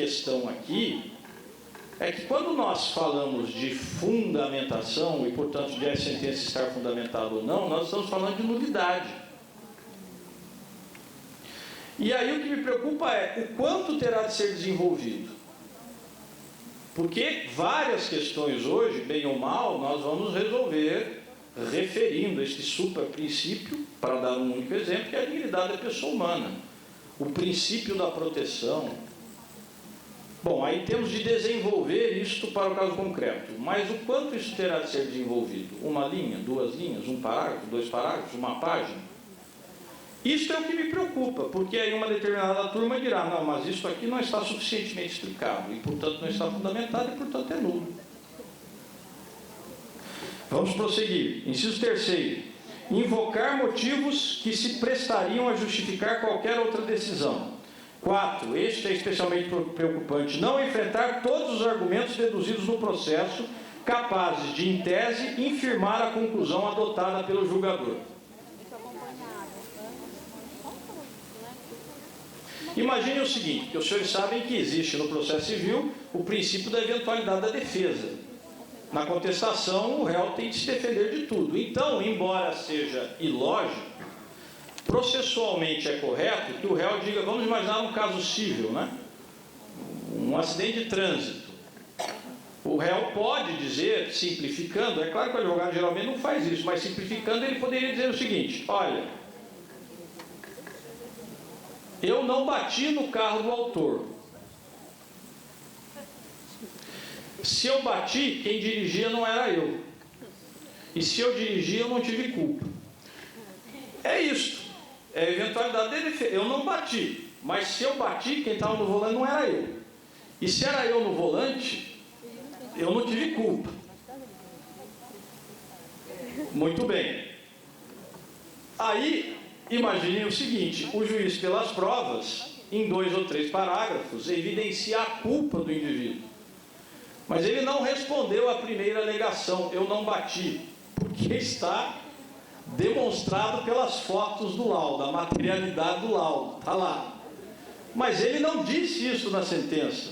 questão aqui é que quando nós falamos de fundamentação e, portanto, de a sentença estar fundamentada ou não, nós estamos falando de nulidade. E aí o que me preocupa é o quanto terá de ser desenvolvido. Porque várias questões hoje, bem ou mal, nós vamos resolver referindo este supraprincípio, para dar um único exemplo, que é a dignidade da pessoa humana. O princípio da proteção. Bom, aí temos de desenvolver isto para o caso concreto. Mas o quanto isso terá de ser desenvolvido? Uma linha, duas linhas, um parágrafo, dois parágrafos, uma página? Isto é o que me preocupa, porque aí uma determinada turma dirá, não, mas isso aqui não está suficientemente explicado, e portanto não está fundamentado, e portanto é nulo. Vamos prosseguir. Inciso terceiro. Invocar motivos que se prestariam a justificar qualquer outra decisão. 4. Este é especialmente preocupante. Não enfrentar todos os argumentos deduzidos no processo, capazes de, em tese, infirmar a conclusão adotada pelo julgador. Imagine o seguinte, que os senhores sabem que existe no processo civil o princípio da eventualidade da defesa. Na contestação, o réu tem de se defender de tudo. Então, embora seja ilógico, processualmente é correto que o réu diga, vamos imaginar um caso civil, né? Um acidente de trânsito. O réu pode dizer, simplificando, é claro que o advogado geralmente não faz isso, mas simplificando ele poderia dizer o seguinte, olha, eu não bati no carro do autor. Se eu bati, quem dirigia não era eu. E se eu dirigia, eu não tive culpa. É isso. É a eventualidade dele. Eu não bati. Mas se eu bati, quem estava no volante não era eu. E se era eu no volante, eu não tive culpa. Muito bem. Aí, imagine o seguinte, o juiz, pelas provas, em 2 ou 3 parágrafos, evidencia a culpa do indivíduo. Mas ele não respondeu à primeira alegação, eu não bati, porque está demonstrado pelas fotos do laudo, a materialidade do laudo, está lá. Mas ele não disse isso na sentença,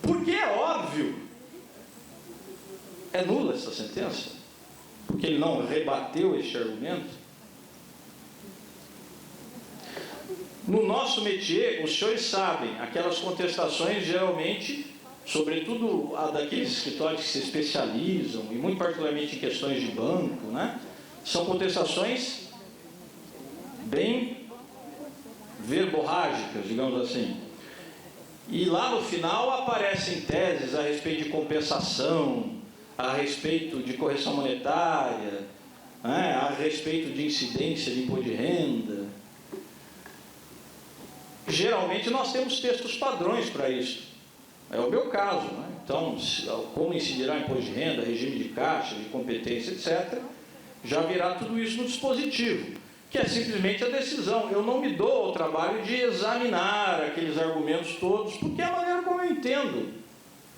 porque é óbvio. É nula essa sentença, porque ele não rebateu este argumento. No nosso métier, os senhores sabem, aquelas contestações geralmente, sobretudo a daqueles escritórios que se especializam, e muito particularmente em questões de banco, né? São contestações bem verborrágicas, digamos assim. E lá no final aparecem teses a respeito de compensação, a respeito de correção monetária, né? A respeito de incidência de imposto de renda. Geralmente nós temos textos padrões para isso. É o meu caso, né? Então, como incidirá imposto de renda, regime de caixa, de competência, etc., já virá tudo isso no dispositivo, que é simplesmente a decisão. Eu não me dou ao trabalho de examinar aqueles argumentos todos, porque é a maneira como eu entendo.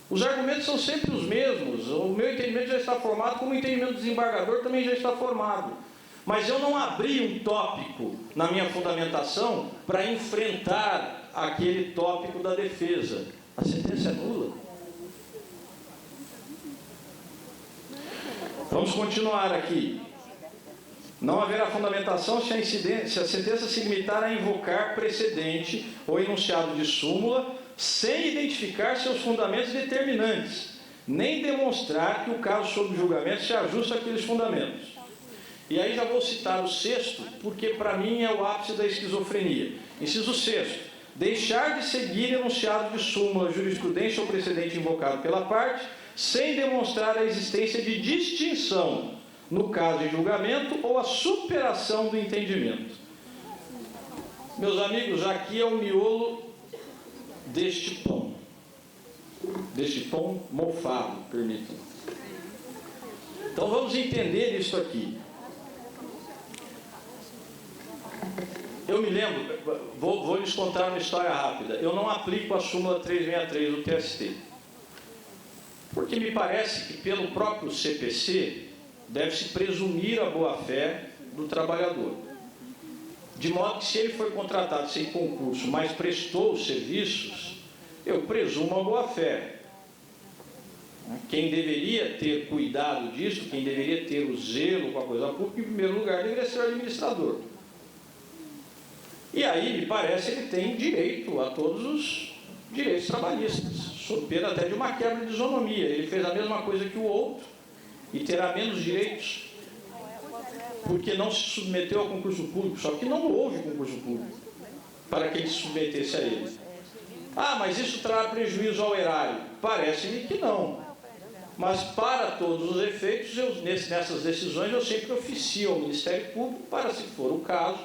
Os argumentos são sempre os mesmos, o meu entendimento já está formado, como o entendimento do desembargador também já está formado. Mas eu não abri um tópico na minha fundamentação para enfrentar aquele tópico da defesa. A sentença é nula. Vamos continuar aqui. Não haverá fundamentação se a sentença se limitar a invocar precedente ou enunciado de súmula sem identificar seus fundamentos determinantes, nem demonstrar que o caso sob julgamento se ajusta àqueles fundamentos. E aí já vou citar o 6º, porque para mim é o ápice da esquizofrenia. Inciso 6º. Deixar de seguir enunciado de súmula, jurisprudência ou precedente invocado pela parte, sem demonstrar a existência de distinção no caso de julgamento ou a superação do entendimento. Meus amigos, aqui é o miolo deste pão mofado, permitam. Então vamos entender isso aqui. Eu me lembro, vou lhes contar uma história rápida. Eu não aplico a súmula 363 do TST. Porque me parece que pelo próprio CPC deve-se presumir a boa-fé do trabalhador. De modo que se ele foi contratado sem concurso, mas prestou os serviços, eu eu presumo a boa-fé. Quem deveria ter cuidado disso, quem deveria ter o zelo com a coisa pública, em primeiro lugar, deveria ser o administrador. E aí, me parece, ele tem direito a todos os direitos trabalhistas, sob pena até de uma quebra de isonomia. Ele fez a mesma coisa que o outro e terá menos direitos porque não se submeteu ao concurso público, só que não houve concurso público para que ele se submetesse a ele. Ah, mas isso trará prejuízo ao erário? Parece-me que não. Mas, para todos os efeitos, nessas decisões, eu sempre oficio ao Ministério Público para, se for o caso,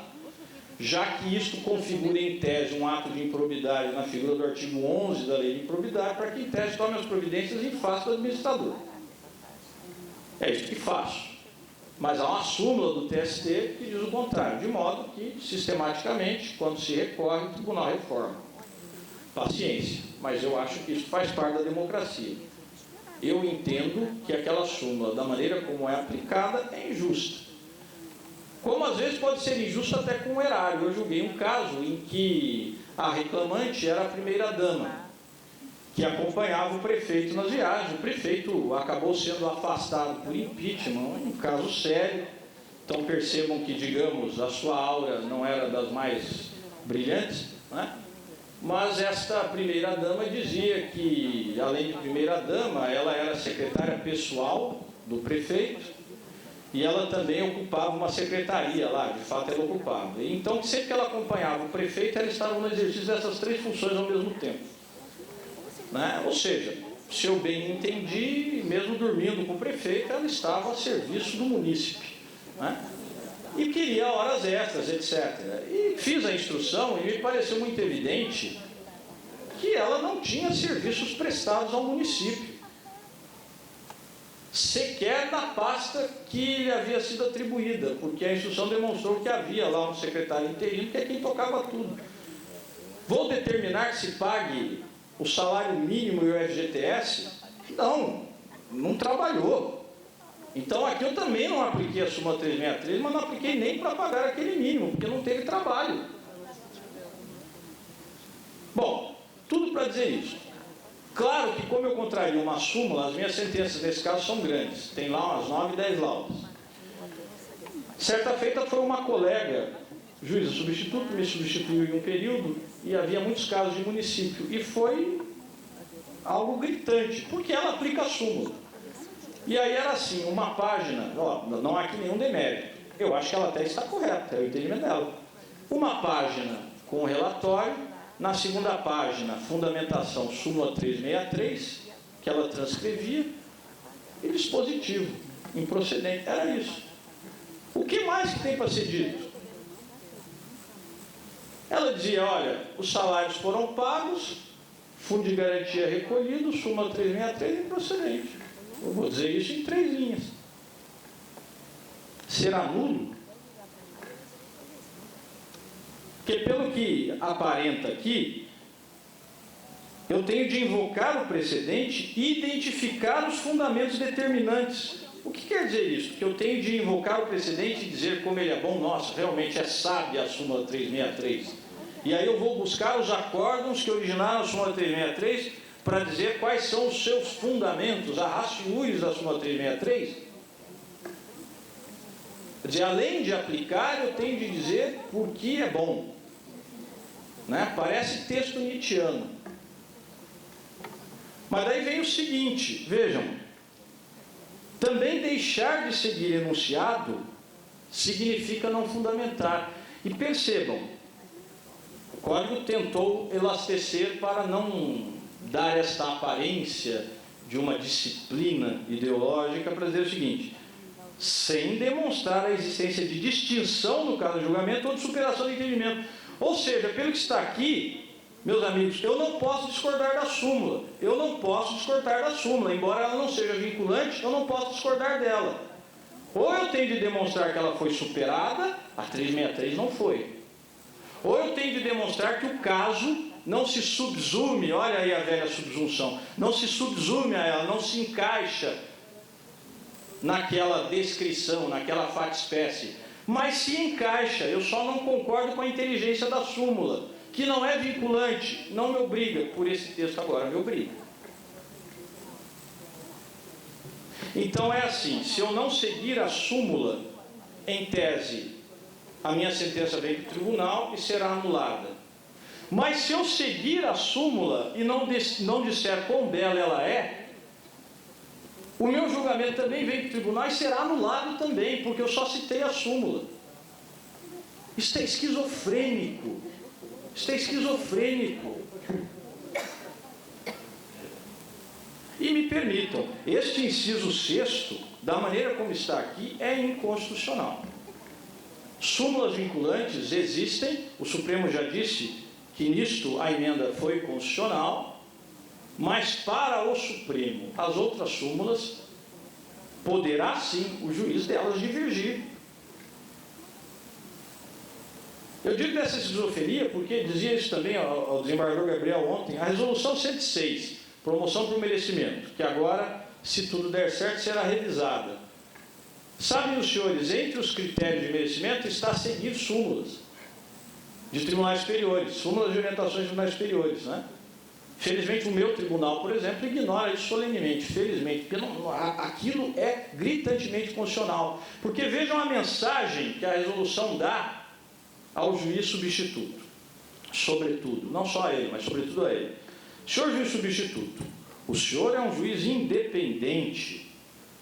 já que isto configura em tese um ato de improbidade na figura do artigo 11 da Lei de Improbidade, para que em tese tome as providências em face do administrador. É isso que faço. Mas há uma súmula do TST que diz o contrário, de modo que, sistematicamente, quando se recorre, o tribunal reforma. Paciência, mas eu acho que isso faz parte da democracia. Eu entendo que aquela súmula, da maneira como é aplicada, é injusta. Como às vezes pode ser injusta até com o erário. Eu julguei um caso em que a reclamante era a primeira-dama, que acompanhava o prefeito nas viagens. O prefeito acabou sendo afastado por impeachment, um caso sério. Então percebam que, digamos, a sua aura não era das mais brilhantes, né? Mas esta primeira-dama dizia que, além de primeira-dama, ela era secretária pessoal do prefeito e ela também ocupava uma secretaria lá, de fato ela ocupava. E então, sempre que ela acompanhava o prefeito, ela estava no exercício dessas três funções ao mesmo tempo. Né? Ou seja, se eu bem entendi, mesmo dormindo com o prefeito, ela estava a serviço do munícipe. Né? E queria horas extras, etc. E fiz a instrução e me pareceu muito evidente que ela não tinha serviços prestados ao município, sequer na pasta que lhe havia sido atribuída, porque a instrução demonstrou que havia lá um secretário interino que é quem tocava tudo. Vou determinar se pague o salário mínimo e o FGTS? Não, não trabalhou. Então, aqui eu também não apliquei a súmula 363, mas não apliquei nem para pagar aquele mínimo, porque não teve trabalho. Bom, tudo para dizer isso. Claro que, como eu contraria uma súmula, as minhas sentenças nesse caso são grandes. Tem lá umas 9, 10 laudas. Certa feita foi uma colega, juíza substituta, me substituiu em um período, e havia muitos casos de município. E foi algo gritante, porque ela aplica a súmula. E aí era assim, uma página, ó, não há aqui nenhum demérito, eu acho que ela até está correta, é o entendimento dela. Uma página com o relatório, na segunda página, fundamentação súmula 363, que ela transcrevia, e dispositivo, improcedente, era isso. O que mais que tem para ser dito? Ela dizia, olha, os salários foram pagos, fundo de garantia recolhido, súmula 363 improcedente. Eu vou dizer isso em 3 linhas. Será nulo? Porque, pelo que aparenta aqui, eu tenho de invocar o precedente e identificar os fundamentos determinantes. O que quer dizer isso? Que eu tenho de invocar o precedente e dizer como ele é bom, nossa, realmente é sábia a súmula 363. E aí eu vou buscar os acórdãos que originaram a súmula 363 para dizer quais são os seus fundamentos, a ratio da súmula 363. Quer dizer, além de aplicar, eu tenho de dizer por que é bom. Né? Parece texto nietzschiano. Mas daí vem o seguinte, vejam, também deixar de seguir enunciado significa não fundamentar. E percebam, o Código tentou elastecer para não dar esta aparência de uma disciplina ideológica para dizer o seguinte, sem demonstrar a existência de distinção no caso do julgamento ou de superação do entendimento. Ou seja, pelo que está aqui, meus amigos, eu não posso discordar da súmula. Eu não posso discordar da súmula. Embora ela não seja vinculante, eu não posso discordar dela. Ou eu tenho de demonstrar que ela foi superada, a 363 não foi. Ou eu tenho de demonstrar que o caso não se subsume, olha aí a velha subsunção, não se subsume a ela, não se encaixa naquela descrição, naquela fato-espécie, mas se encaixa, eu só não concordo com a inteligência da súmula, que não é vinculante, não me obriga, por esse texto agora me obriga. Então é assim, se eu não seguir a súmula, em tese, a minha sentença vem para o tribunal e será anulada. Mas se eu seguir a súmula e não disser quão bela ela é, o meu julgamento também vem para o tribunal e será anulado também, porque eu só citei a súmula. Isso é esquizofrênico. Isso é esquizofrênico. E me permitam, este inciso 6º, da maneira como está aqui, é inconstitucional. Súmulas vinculantes existem, o Supremo já disse que nisto a emenda foi constitucional, mas para o Supremo, as outras súmulas, poderá sim o juiz delas divergir. Eu digo dessa esquizofrenia porque dizia isso também ao desembargador Gabriel ontem, a resolução 106, promoção por merecimento, que agora, se tudo der certo, será revisada. Sabem os senhores, entre os critérios de merecimento está seguir súmulas de tribunais superiores, súmulas de orientações de tribunais superiores, né? Felizmente o meu tribunal, por exemplo, ignora isso solenemente, felizmente, porque aquilo é gritantemente constitucional. Porque vejam a mensagem que a resolução dá ao juiz substituto, sobretudo, não só a ele, mas sobretudo a ele. Senhor juiz substituto, o senhor é um juiz independente,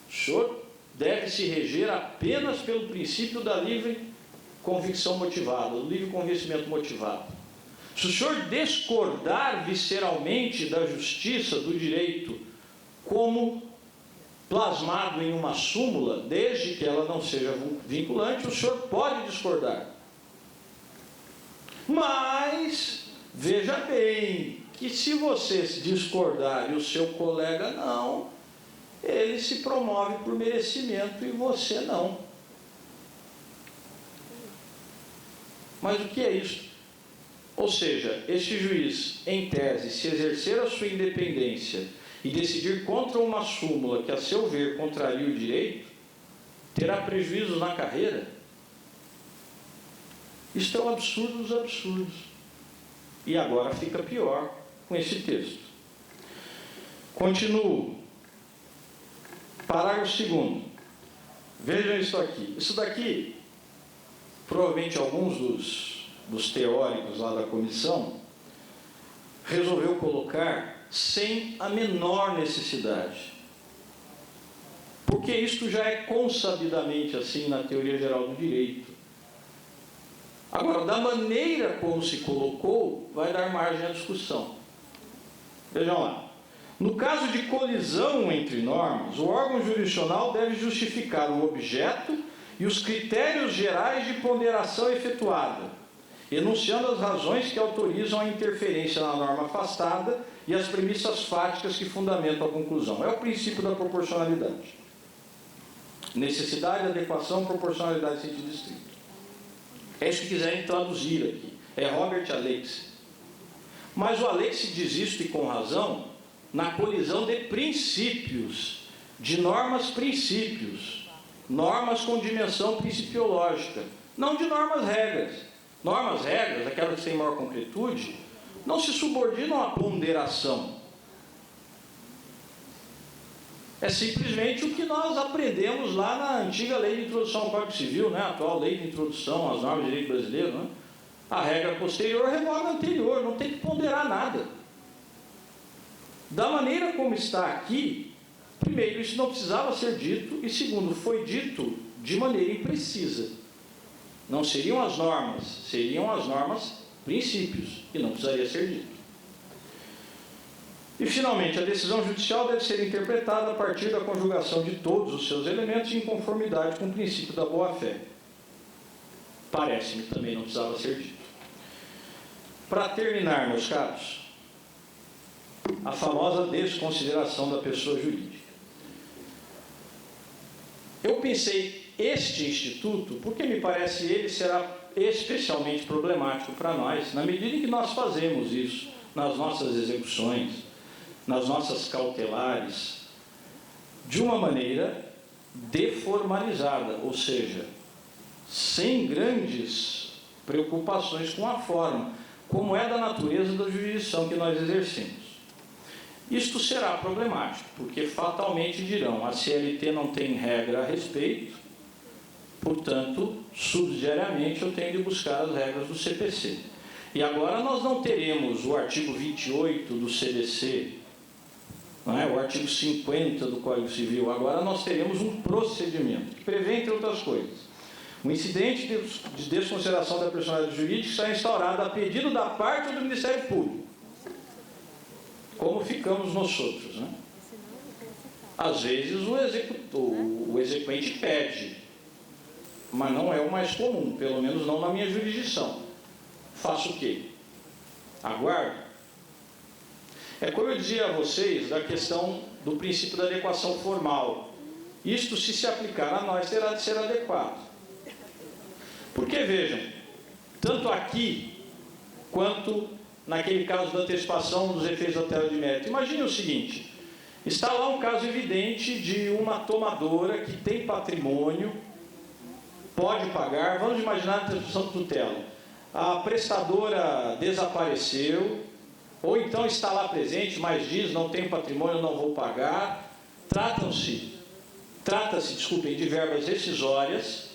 o senhor deve se reger apenas pelo princípio da livre convicção motivada, do livre convencimento motivado. Se o senhor discordar visceralmente da justiça, do direito, como plasmado em uma súmula, desde que ela não seja vinculante, o senhor pode discordar. Mas, veja bem, que se você discordar e o seu colega não, ele se promove por merecimento e você não. Mas o que é isso? Ou seja, este juiz, em tese, se exercer a sua independência e decidir contra uma súmula que, a seu ver, contraria o direito, terá prejuízos na carreira? Isto é um absurdo dos absurdos. E agora fica pior com esse texto. Continuo. Parágrafo 2º. Vejam isso aqui. Isso daqui, provavelmente alguns dos teóricos lá da comissão resolveu colocar sem a menor necessidade. Porque isto já é consabidamente assim na teoria geral do direito. Agora, da maneira como se colocou, vai dar margem à discussão. Vejam lá. No caso de colisão entre normas, o órgão jurisdicional deve justificar o objeto e os critérios gerais de ponderação efetuada, enunciando as razões que autorizam a interferência na norma afastada e as premissas fáticas que fundamentam a conclusão. É o princípio da proporcionalidade. Necessidade, adequação, proporcionalidade, sentido estrito. É isso que quiserem traduzir aqui. É Robert Alexis. Mas o Alexis diz isto, e com razão, na colisão de princípios, de normas-princípios, normas com dimensão principiológica, não de normas-regras. Normas-regras, aquelas que têm maior concretude, não se subordinam à ponderação. É simplesmente o que nós aprendemos lá na antiga lei de introdução ao Código Civil, né? A atual lei de introdução às normas de direito brasileiro, né? A regra posterior revoga a anterior, não tem que ponderar nada. Da maneira como está aqui, primeiro, isso não precisava ser dito, e segundo, foi dito de maneira imprecisa. Não seriam as normas princípios, e não precisaria ser dito. E, finalmente, a decisão judicial deve ser interpretada a partir da conjugação de todos os seus elementos em conformidade com o princípio da boa-fé. Parece-me que também não precisava ser dito. Para terminar, meus caros, a famosa desconsideração da pessoa jurídica. Eu pensei este instituto, porque me parece ele será especialmente problemático para nós, na medida em que nós fazemos isso nas nossas execuções, nas nossas cautelares, de uma maneira deformalizada, ou seja, sem grandes preocupações com a forma. como é da natureza da jurisdição que nós exercemos. Isto será problemático, porque fatalmente dirão, a CLT não tem regra a respeito, portanto, subsidiariamente eu tenho de buscar as regras do CPC. E agora nós não teremos o artigo 28 do CDC, não é? O artigo 50 do Código Civil, agora nós teremos um procedimento, que prevê, entre outras coisas, o incidente de desconsideração da personalidade jurídica está instaurado a pedido da parte do Ministério Público. Como ficamos nós outros, né? Às vezes o exequente pede, mas não é o mais comum, pelo menos não na minha jurisdição. Faço o quê? Aguardo. É como eu dizia a vocês da questão do princípio da adequação formal. Isto, se aplicar a nós, terá de ser adequado. Porque, vejam, tanto aqui quanto naquele caso da antecipação dos efeitos da tela de mérito. Imagine o seguinte, está lá um caso evidente de uma tomadora que tem patrimônio, pode pagar, vamos imaginar a antecipação de tutela. A prestadora desapareceu, ou então está lá presente, mas diz, não tenho patrimônio, não vou pagar. Trata-se, desculpem, de verbas rescisórias,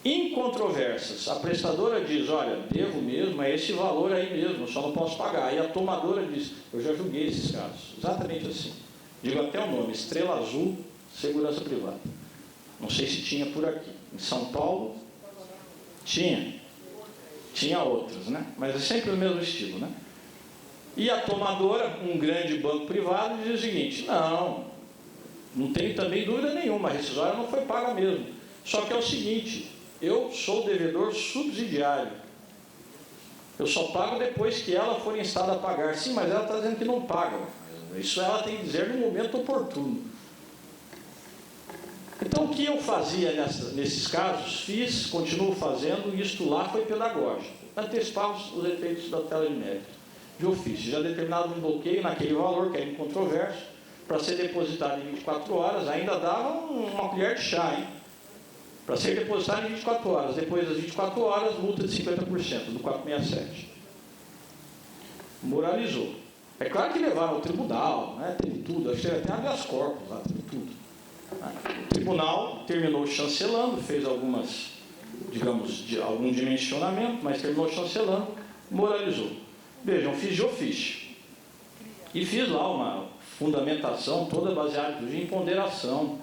incontroversas. A prestadora diz, olha, devo mesmo, é esse valor aí mesmo, só não posso pagar. E a tomadora diz, eu já julguei esses casos, exatamente assim. Digo até o nome, Estrela Azul, Segurança Privada. Não sei se tinha por aqui. Em São Paulo, tinha outras, né? Mas é sempre o mesmo estilo, né? E a tomadora, um grande banco privado, diz o seguinte, não tenho também dúvida nenhuma, a rescisória não foi paga mesmo. Só que é o seguinte, eu sou devedor subsidiário. Eu só pago depois que ela for instada a pagar. Sim, mas ela está dizendo que não paga. Isso ela tem que dizer no momento oportuno. Então, o que eu fazia nesses casos? Continuo fazendo, e isto lá foi pedagógico. Antecipava os efeitos da tela de mérito. De ofício, já determinado um bloqueio naquele valor, que era incontroverso, para ser depositado em 24 horas, ainda dava uma colher de chá, hein? Para ser depositado em 24 horas. Depois das 24 horas, multa de 50% do 467. Moralizou. É claro que levaram ao tribunal, né? Teve tudo, acho que teve até habeas corpus lá, teve tudo. O tribunal terminou chancelando, fez algumas, digamos, algum dimensionamento, mas terminou chancelando, moralizou. Vejam, fiz de ofício. E fiz lá uma fundamentação toda baseada em ponderação,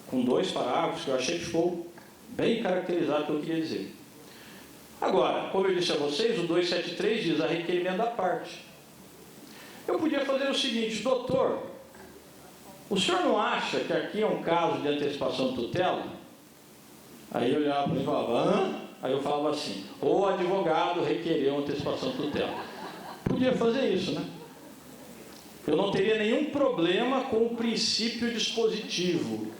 com 2 parágrafos, que eu achei que ficou bem caracterizado o que eu queria dizer. Agora, como eu disse a vocês, o 273 diz a requerimento da parte. Eu podia fazer o seguinte, doutor, o senhor não acha que aqui é um caso de antecipação de tutela? Aí eu olhava para ele e falava, hã? Aí eu falava assim, o advogado requereu antecipação de tutela. Podia fazer isso, né? Eu não teria nenhum problema com o princípio dispositivo,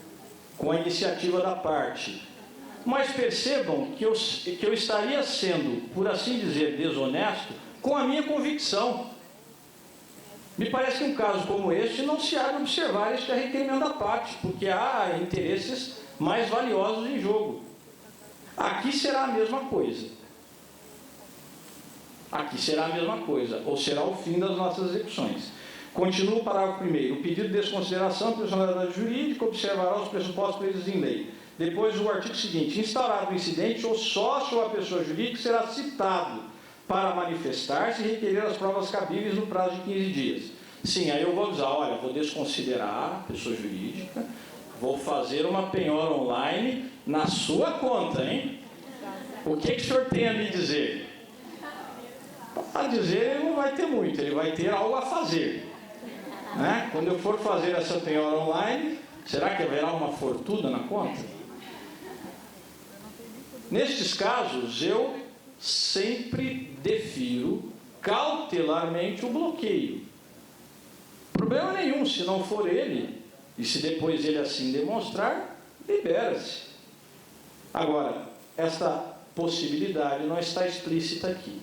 com a iniciativa da parte. Mas percebam que eu estaria sendo, por assim dizer, desonesto com a minha convicção. Me parece que um caso como este não se há de observar este requerimento da parte, porque há interesses mais valiosos em jogo. Aqui será a mesma coisa. Aqui será a mesma coisa, ou será o fim das nossas execuções. Continua o parágrafo 1º. O pedido de desconsideração da personalidade jurídica observará os pressupostos previstos em lei. Depois o artigo seguinte. Instaurado o incidente, o sócio ou a pessoa jurídica será citado para manifestar-se e requerer as provas cabíveis no prazo de 15 dias. Sim, aí eu vou avisar, olha, vou desconsiderar a pessoa jurídica, vou fazer uma penhora online na sua conta, hein? O que o senhor tem a me dizer? A dizer ele não vai ter muito, ele vai ter algo a fazer. Né? Quando eu for fazer essa penhora online, será que haverá uma fortuna na conta? Nestes casos, eu sempre defiro cautelarmente o bloqueio. Problema nenhum, se não for ele, e se depois ele assim demonstrar, libera-se. Agora, esta possibilidade não está explícita aqui.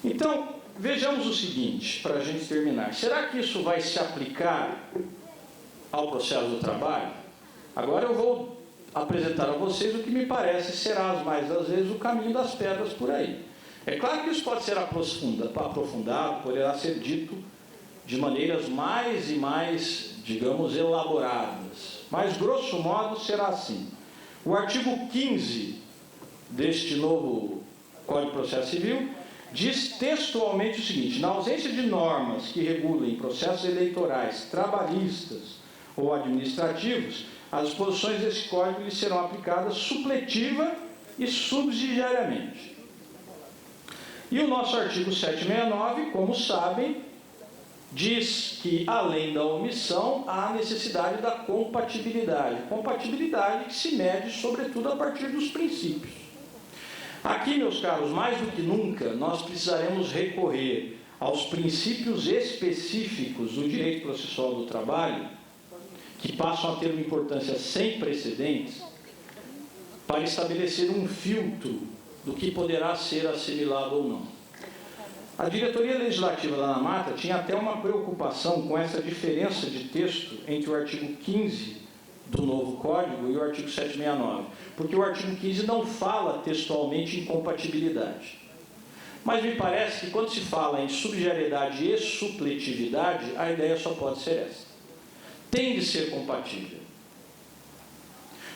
Então, vejamos o seguinte, para a gente terminar. Será que isso vai se aplicar ao processo do trabalho? Agora eu vou apresentar a vocês o que me parece será, as mais das vezes, o caminho das pedras por aí. É claro que isso pode ser aprofundado, poderá ser dito de maneiras mais e mais, digamos, elaboradas. Mas, grosso modo, será assim. O artigo 15 deste novo Código de Processo Civil diz textualmente o seguinte: na ausência de normas que regulem processos eleitorais, trabalhistas ou administrativos, as disposições desse Código lhes serão aplicadas supletiva e subsidiariamente. E o nosso artigo 769, como sabem, diz que, além da omissão, há a necessidade da compatibilidade. Compatibilidade que se mede, sobretudo, a partir dos princípios. Aqui, meus caros, mais do que nunca, nós precisaremos recorrer aos princípios específicos do direito processual do trabalho, que passam a ter uma importância sem precedentes, para estabelecer um filtro do que poderá ser assimilado ou não. A diretoria legislativa da ANAMATA tinha até uma preocupação com essa diferença de texto entre o artigo 15 do novo Código e o artigo 769, porque o artigo 15 não fala textualmente em compatibilidade. Mas me parece que quando se fala em subsidiariedade e supletividade, a ideia só pode ser essa. Tem de ser compatível.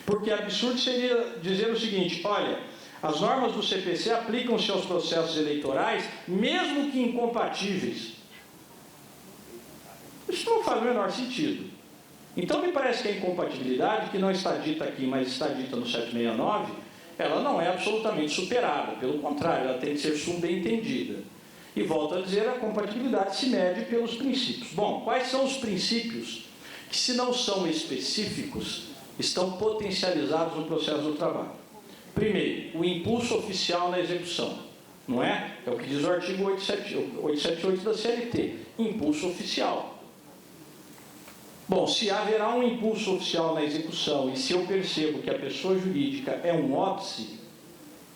Porque absurdo seria dizer o seguinte: olha, as normas do CPC aplicam-se aos processos eleitorais, mesmo que incompatíveis. Isso não faz o menor sentido. Então, me parece que a incompatibilidade, que não está dita aqui, mas está dita no 769, ela não é absolutamente superada. Pelo contrário, ela tem que ser subentendida. E volto a dizer, a compatibilidade se mede pelos princípios. Bom, quais são os princípios que, se não são específicos, estão potencializados no processo do trabalho? Primeiro, o impulso oficial na execução, não é? É o que diz o artigo 878 da CLT, impulso oficial. Bom, se haverá um impulso oficial na execução e se eu percebo que a pessoa jurídica é um óbice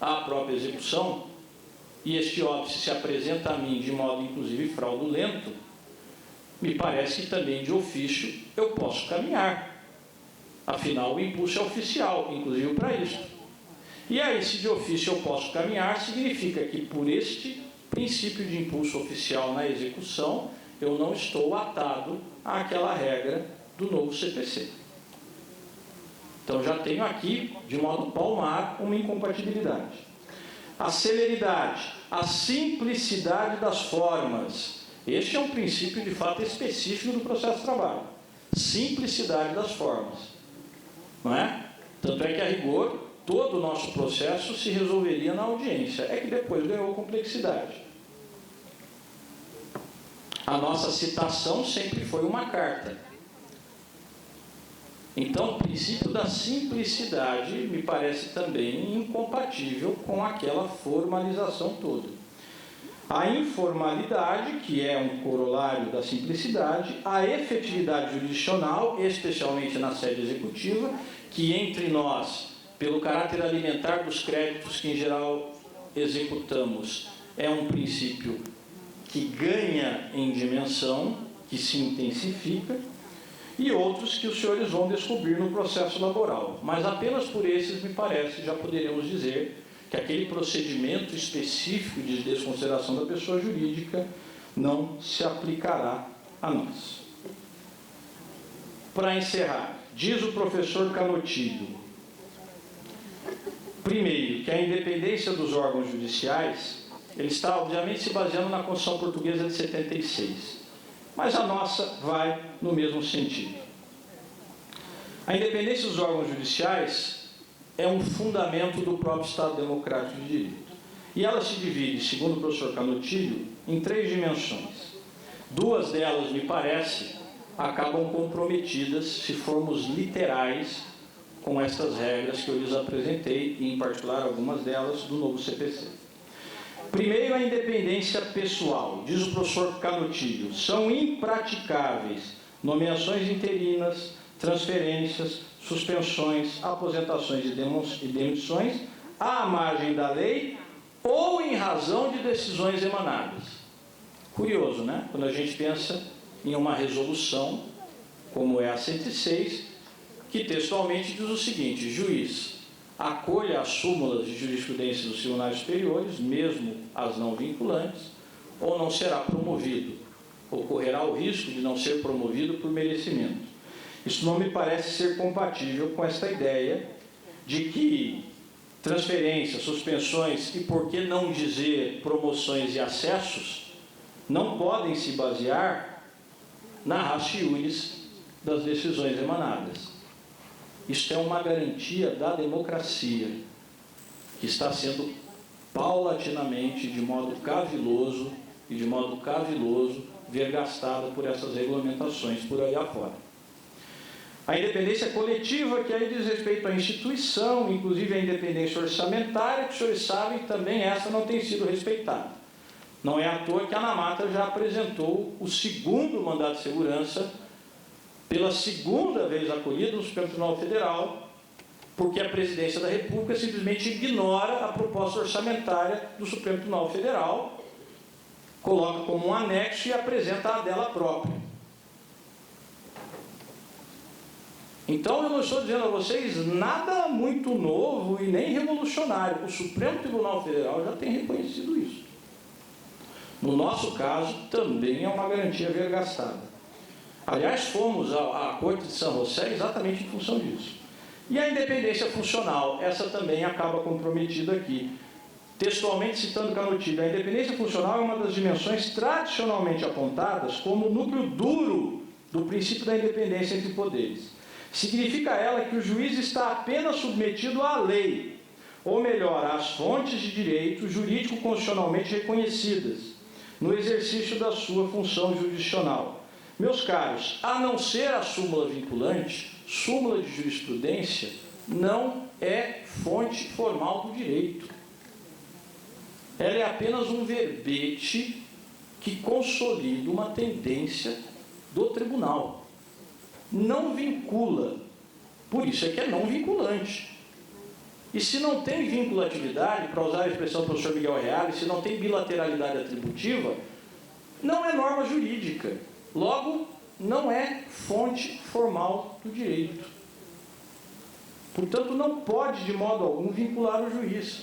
à própria execução, e este óbice se apresenta a mim de modo, inclusive, fraudulento, me parece que também, de ofício, eu posso caminhar. Afinal, o impulso é oficial, inclusive para isso. E aí, se de ofício eu posso caminhar, significa que, por este princípio de impulso oficial na execução, eu não estou atado àquela regra do novo CPC. Então, já tenho aqui, de modo palmar, uma incompatibilidade. A celeridade, a simplicidade das formas. Este é um princípio, de fato, específico do processo de trabalho. Simplicidade das formas. Não é? Tanto é que, a rigor, todo o nosso processo se resolveria na audiência. É que depois ganhou complexidade. A nossa citação sempre foi uma carta. Então, o princípio da simplicidade me parece também incompatível com aquela formalização toda. A informalidade, que é um corolário da simplicidade, a efetividade jurisdicional, especialmente na sede executiva, que entre nós, pelo caráter alimentar dos créditos que em geral executamos, é um princípio que ganha em dimensão, que se intensifica, e outros que os senhores vão descobrir no processo laboral. Mas apenas por esses, me parece, já poderemos dizer que aquele procedimento específico de desconsideração da pessoa jurídica não se aplicará a nós. Para encerrar, diz o professor Canotilho, primeiro, que a independência dos órgãos judiciais, ele está, obviamente, se baseando na Constituição Portuguesa de 76. Mas a nossa vai no mesmo sentido. A independência dos órgãos judiciais é um fundamento do próprio Estado Democrático de Direito. E ela se divide, segundo o professor Canotilho, em 3 dimensões. 2 delas, me parece, acabam comprometidas, se formos literais, com estas regras que eu lhes apresentei, e, em particular, algumas delas do novo CPC. Primeiro, a independência pessoal. Diz o professor Canotilho, são impraticáveis nomeações interinas, transferências, suspensões, aposentações e demissões à margem da lei ou em razão de decisões emanadas. Curioso, né? Quando a gente pensa em uma resolução, como é a 106, que textualmente diz o seguinte: juiz, acolha as súmulas de jurisprudência dos tribunais superiores, mesmo as não vinculantes, ou não será promovido, ocorrerá o risco de não ser promovido por merecimento. Isso não me parece ser compatível com esta ideia de que transferências, suspensões e, por que não dizer, promoções e acessos não podem se basear na ratio iuris das decisões emanadas. Isto é uma garantia da democracia, que está sendo paulatinamente, de modo caviloso, vergastada por essas regulamentações por aí afora. A independência coletiva, que aí diz respeito à instituição, inclusive a independência orçamentária, que os senhores sabem, também essa não tem sido respeitada. Não é à toa que a ANAMATA já apresentou o segundo mandato de segurança, pela segunda vez acolhido no Supremo Tribunal Federal, porque a Presidência da República simplesmente ignora a proposta orçamentária do Supremo Tribunal Federal, coloca como um anexo e apresenta a dela própria. Então, eu não estou dizendo a vocês nada muito novo e nem revolucionário. O Supremo Tribunal Federal já tem reconhecido isso. No nosso caso, também é uma garantia vergastada. Aliás, fomos à Corte de São José exatamente em função disso. E a independência funcional, essa também acaba comprometida aqui. Textualmente citando Canutilho, a independência funcional é uma das dimensões tradicionalmente apontadas como o núcleo duro do princípio da independência entre poderes. Significa ela que o juiz está apenas submetido à lei, ou melhor, às fontes de direito jurídico constitucionalmente reconhecidas, no exercício da sua função jurisdicional. Meus caros, a não ser a súmula vinculante, súmula de jurisprudência não é fonte formal do direito. Ela é apenas um verbete que consolida uma tendência do tribunal. Não vincula. Por isso é que é não vinculante. E se não tem vinculatividade, para usar a expressão do professor Miguel Reale, se não tem bilateralidade atributiva, não é norma jurídica. Logo, não é fonte formal do direito. Portanto, não pode, de modo algum, vincular o juiz.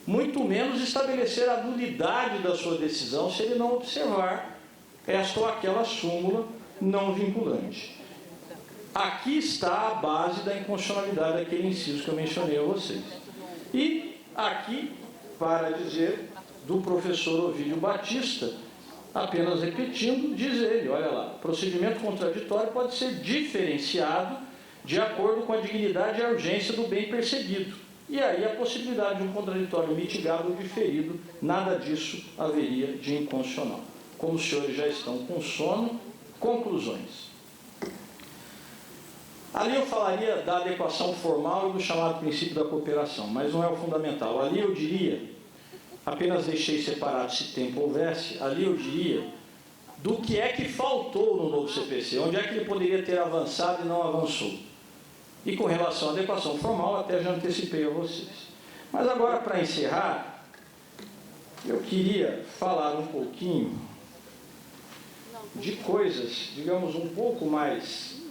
Muito menos estabelecer a nulidade da sua decisão se ele não observar esta ou aquela súmula não vinculante. Aqui está a base da inconstitucionalidade daquele inciso que eu mencionei a vocês. E aqui, para dizer do professor Ovídio Batista, apenas repetindo, diz ele, olha lá, procedimento contraditório pode ser diferenciado de acordo com a dignidade e a urgência do bem perseguido. E aí a possibilidade de um contraditório mitigado ou diferido, nada disso haveria de inconstitucional. Como os senhores já estão com sono, conclusões. Ali eu falaria da adequação formal e do chamado princípio da cooperação, mas não é o fundamental. Ali eu diria, apenas deixei separado se tempo houvesse, ali eu diria do que é que faltou no novo CPC, onde é que ele poderia ter avançado e não avançou. E com relação à adequação formal, até já antecipei a vocês. Mas agora, para encerrar, eu queria falar um pouquinho de coisas, digamos, um pouco mais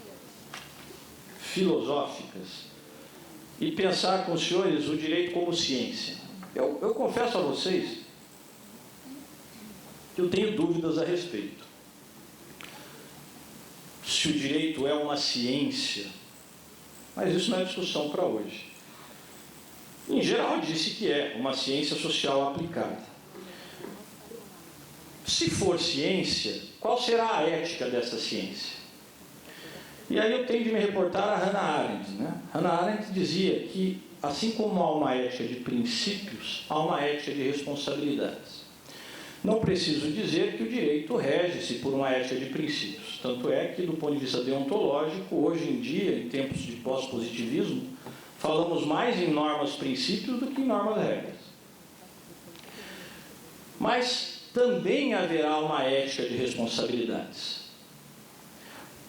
filosóficas e pensar com os senhores o direito como ciência. Eu confesso a vocês que eu tenho dúvidas a respeito. Se o direito é uma ciência, mas isso não é discussão para hoje. Em geral, disse que é uma ciência social aplicada. Se for ciência, qual será a ética dessa ciência? E aí eu tenho de me reportar a Hannah Arendt. Hannah Arendt dizia que, assim como há uma ética de princípios, há uma ética de responsabilidades. Não preciso dizer que o direito rege-se por uma ética de princípios. Tanto é que, do ponto de vista deontológico, hoje em dia, em tempos de pós-positivismo, falamos mais em normas princípios do que em normas regras. Mas também haverá uma ética de responsabilidades.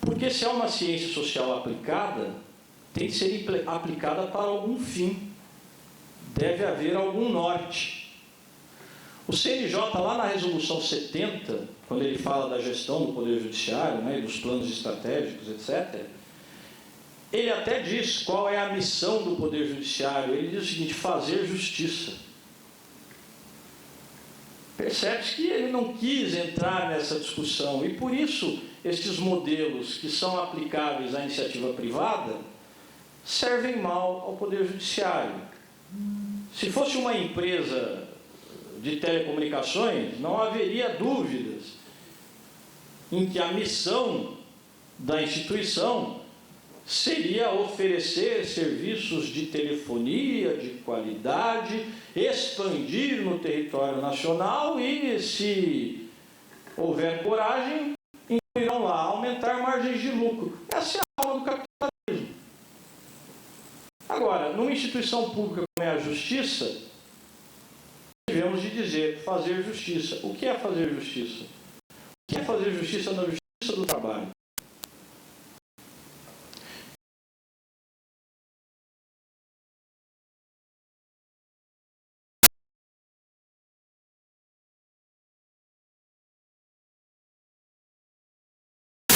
Porque se é uma ciência social aplicada, tem que ser aplicada para algum fim. Deve haver algum norte. O CNJ, lá na resolução 70, quando ele fala da gestão do Poder Judiciário, e dos planos estratégicos, etc., ele até diz qual é a missão do Poder Judiciário. Ele diz o seguinte: fazer justiça. Percebe-se que ele não quis entrar nessa discussão, e por isso estes modelos que são aplicáveis à iniciativa privada servem mal ao Poder Judiciário. Se fosse uma empresa de telecomunicações, não haveria dúvidas em que a missão da instituição seria oferecer serviços de telefonia de qualidade, expandir no território nacional e, se houver coragem, incluirão lá aumentar margens de lucro. Essa é a alma do capitalismo. Agora, numa instituição pública como é a Justiça, devemos de dizer, fazer justiça. O que é fazer justiça? O que é fazer justiça na Justiça do Trabalho?